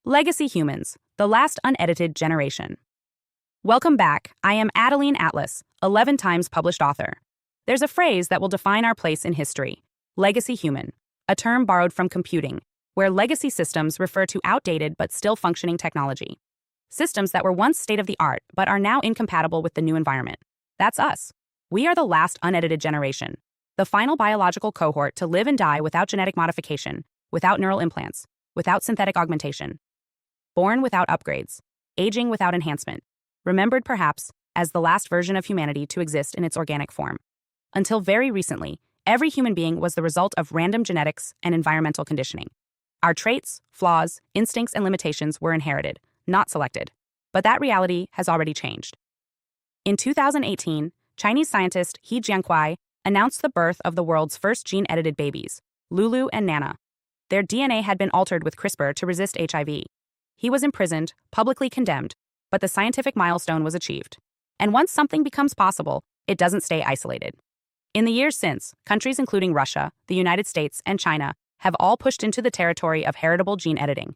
Legacy Humans, the last unedited generation. Welcome back. I am Adeline Atlas, 11 times published author. There's a phrase that will define our place in history: legacy human, a term borrowed from computing, where legacy systems refer to outdated but still functioning technology. Systems that were once state-of-the-art but are now incompatible with the new environment. That's us. We are the last unedited generation, the final biological cohort to live and die without genetic modification, without neural implants, without synthetic augmentation. Born without upgrades, aging without enhancement, remembered perhaps as the last version of humanity to exist in its organic form. Until very recently, every human being was the result of random genetics and environmental conditioning. Our traits, flaws, instincts, and limitations were inherited, not selected. But that reality has already changed. In 2018, Chinese scientist He Jiankui announced the birth of the world's first gene-edited babies, Lulu and Nana. Their DNA had been altered with CRISPR to resist HIV. He was imprisoned, publicly condemned, but the scientific milestone was achieved. And once something becomes possible, it doesn't stay isolated. In the years since, countries including Russia, the United States, and China have all pushed into the territory of heritable gene editing.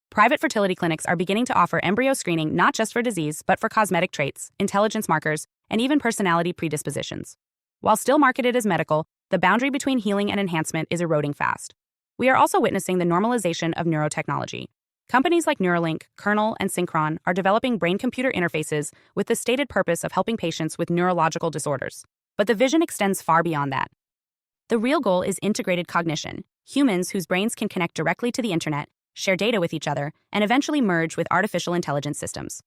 Private fertility clinics are beginning to offer embryo screening not just for disease but for cosmetic traits, intelligence markers, and even personality predispositions. While still marketed as medical, the boundary between healing and enhancement is eroding fast. We are also witnessing the normalization of neurotechnology. Companies like Neuralink, Kernel, and Synchron are developing brain-computer interfaces with the stated purpose of helping patients with neurological disorders. But the vision extends far beyond that. The real goal is integrated cognition, humans whose brains can connect directly to the internet, share data with each other, and eventually merge with artificial intelligence systems.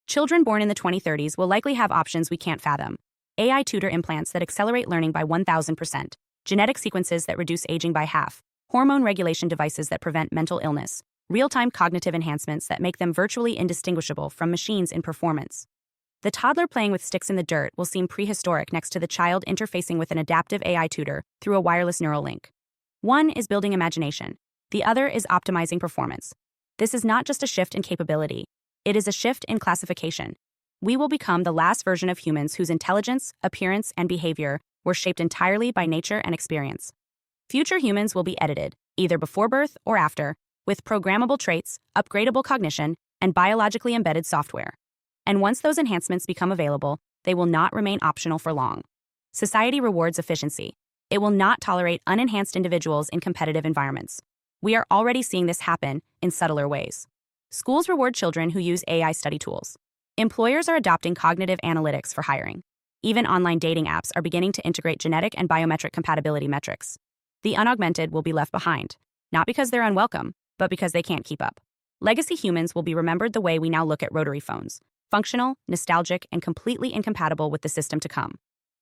Children born in the 2030s will likely have options we can't fathom: AI tutor implants that accelerate learning by 1,000%, genetic sequences that reduce aging by half, hormone regulation devices that prevent mental illness, real-time cognitive enhancements that make them virtually indistinguishable from machines in performance. The toddler playing with sticks in the dirt will seem prehistoric next to the child interfacing with an adaptive AI tutor through a wireless neural link. One is building imagination. The other is optimizing performance. This is not just a shift in capability. It is a shift in classification. We will become the last version of humans whose intelligence, appearance, and behavior were shaped entirely by nature and experience. Future humans will be edited, either before birth or after, with programmable traits, upgradable cognition, and biologically embedded software. And once those enhancements become available, they will not remain optional for long. Society rewards efficiency. It will not tolerate unenhanced individuals in competitive environments. We are already seeing this happen in subtler ways. Schools reward children who use AI study tools. Employers are adopting cognitive analytics for hiring. Even online dating apps are beginning to integrate genetic and biometric compatibility metrics. The unaugmented will be left behind, not because they're unwelcome, but because they can't keep up. Legacy humans will be remembered the way we now look at rotary phones: functional, nostalgic, and completely incompatible with the system to come.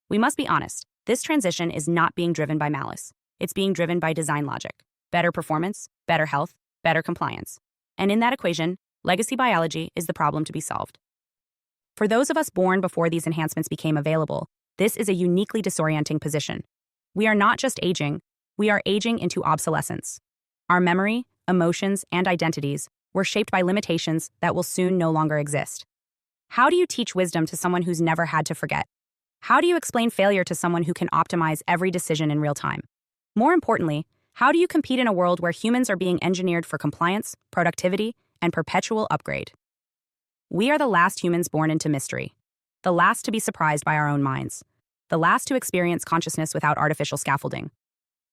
We must be honest, this transition is not being driven by malice. It's being driven by design logic. Better performance, better health, better compliance. And in that equation, legacy biology is the problem to be solved. For those of us born before these enhancements became available, this is a uniquely disorienting position. We are not just aging, we are aging into obsolescence. Our memory, emotions, and identities were shaped by limitations that will soon no longer exist. How do you teach wisdom to someone who's never had to forget? How do you explain failure to someone who can optimize every decision in real time? More importantly, how do you compete in a world where humans are being engineered for compliance, productivity, and perpetual upgrade? We are the last humans born into mystery, the last to be surprised by our own minds, the last to experience consciousness without artificial scaffolding.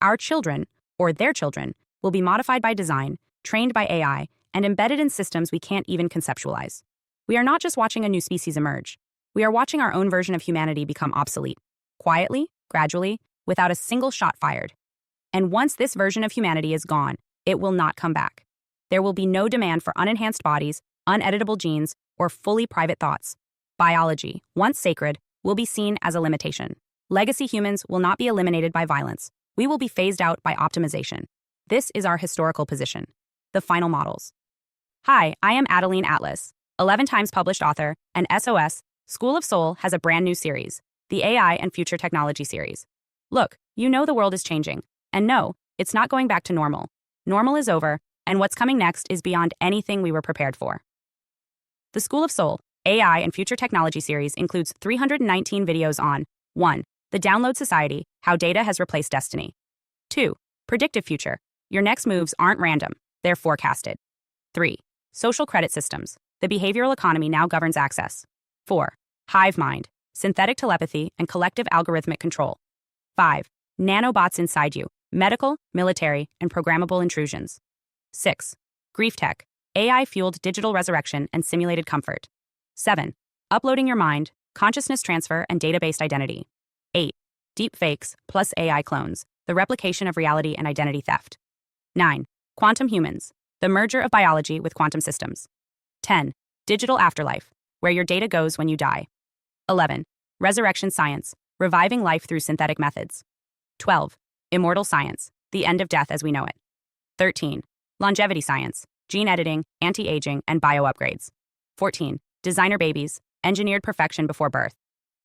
Our children, or their children, will be modified by design, trained by AI, and embedded in systems we can't even conceptualize. We are not just watching a new species emerge. We are watching our own version of humanity become obsolete, quietly, gradually, without a single shot fired. And once this version of humanity is gone, it will not come back. There will be no demand for unenhanced bodies, uneditable genes, or fully private thoughts. Biology, once sacred, will be seen as a limitation. Legacy humans will not be eliminated by violence. We will be phased out by optimization. This is our historical position. The final models. Hi, I am Adeline Atlas, 11 times published author, and SOS, School of Soul has a brand new series, the AI and Future Technology series. Look, you know the world is changing. And no, it's not going back to normal. Normal is over, and what's coming next is beyond anything we were prepared for. The School of Soul, AI and Future Technology series includes 319 videos on 1. The Download Society, How Data Has Replaced Destiny. 2. Predictive Future. Your next moves aren't random, they're forecasted. 3. Social credit systems. The behavioral economy now governs access. 4. Hive mind. Synthetic telepathy and collective algorithmic control. 5. Nanobots inside you. Medical, military, and programmable intrusions. 6. Grief tech. AI-fueled digital resurrection and simulated comfort. 7. Uploading your mind, consciousness transfer, and data-based identity. 8. Deep fakes plus AI clones. The replication of reality and identity theft. 9. Quantum humans. The merger of biology with quantum systems. 10. Digital afterlife, where your data goes when you die. 11. Resurrection science, reviving life through synthetic methods. 12. Immortal science, the end of death as we know it. 13. Longevity science, gene editing, anti-aging, and bio-upgrades. 14. Designer babies, engineered perfection before birth.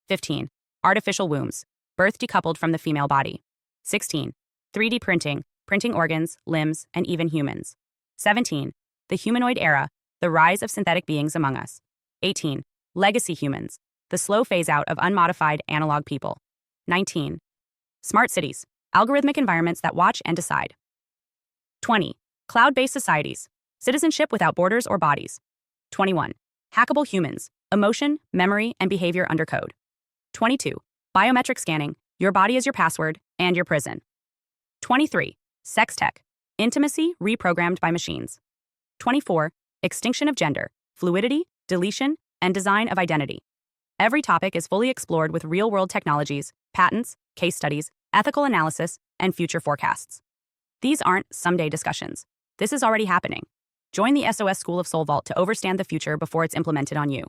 15. Artificial wombs, birth decoupled from the female body. 16. 3D printing, printing organs, limbs, and even humans. 17. The humanoid era, the rise of synthetic beings among us. 18. Legacy humans, the slow phase-out of unmodified analog people. 19. Smart cities, algorithmic environments that watch and decide. 20. Cloud-based societies, citizenship without borders or bodies. 21. Hackable humans, emotion, memory, and behavior under code. 22. Biometric scanning, your body is your password and your prison. 23. Sex tech, intimacy reprogrammed by machines. 24. Extinction of gender, fluidity, deletion, and design of identity. Every topic is fully explored with real-world technologies, patents, case studies, ethical analysis, and future forecasts. These aren't someday discussions. This is already happening. Join the SOS School of Soul Vault to overstand the future before it's implemented on you.